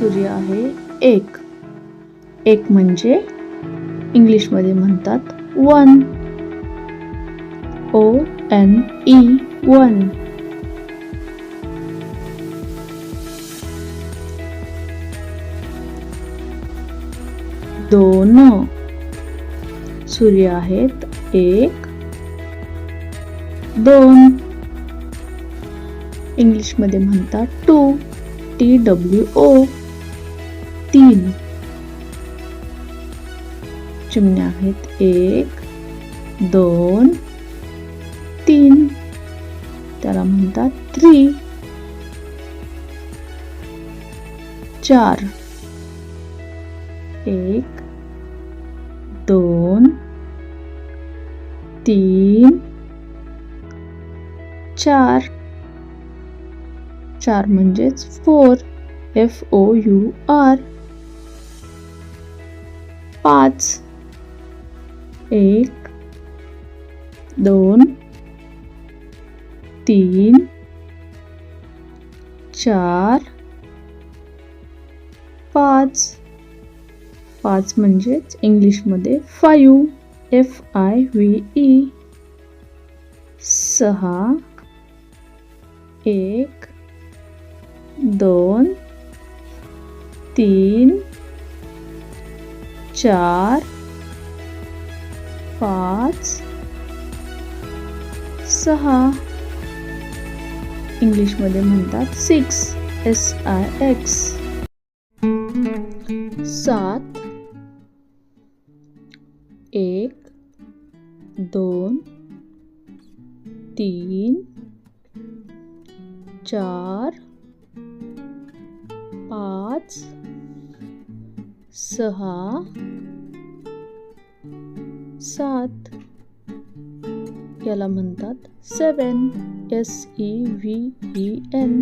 सूर्य आहे एक. एक म्हणजे इंग्लिशमध्ये म्हणतात वन. ONE one. दोन. सूर्य आहेत एक, दोन. इंग्लिशमध्ये म्हणतात टू. TWO तीन. चिमण्या आहेत एक, दोन, तीन. त्याला म्हणतात थ्री. चार. एक, दोन, तीन, चार. चार म्हणजेच फोर. FOUR. पाच. एक, दोन, तीन, चार, पाच. पाच म्हणजेच इंग्लिशमध्ये फाइव. FIVE. सहा. एक, दोन, तीन, चार, पाच, सहा. इंग्लिशमध्ये म्हणतात सिक्स. SIX. सात. एक, दोन, तीन, चार, पाच, सहा, सात. याला म्हणतात सेवन. SEVEN.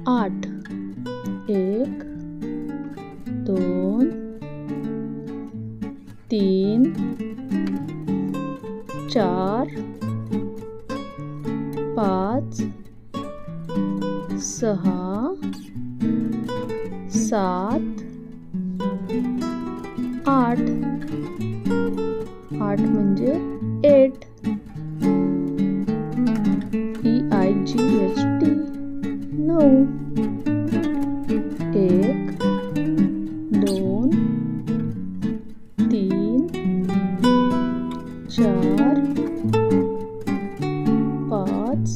आठ. एक, दोन, तीन, चार, पाच, सहा, सात, आठ. आठ म्हणजे एट. EIGHT. नऊ. एक, दोन, तीन, चार, पाच,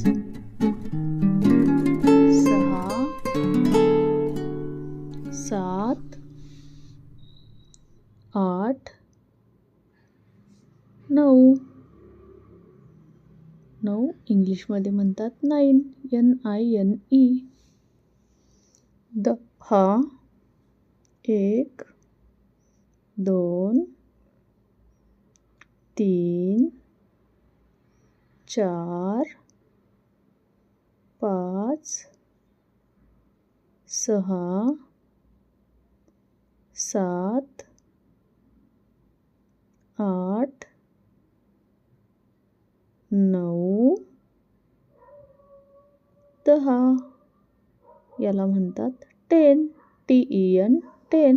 सहा, सात, आठ, नऊ. नऊ इंग्लिशमध्ये म्हणतात नाईन. NINE. दहा. एक, दोन, तीन, चार, पाच, सहा, सात, आठ, नऊ, दहा. याला म्हणतात टेन. TEN. 10.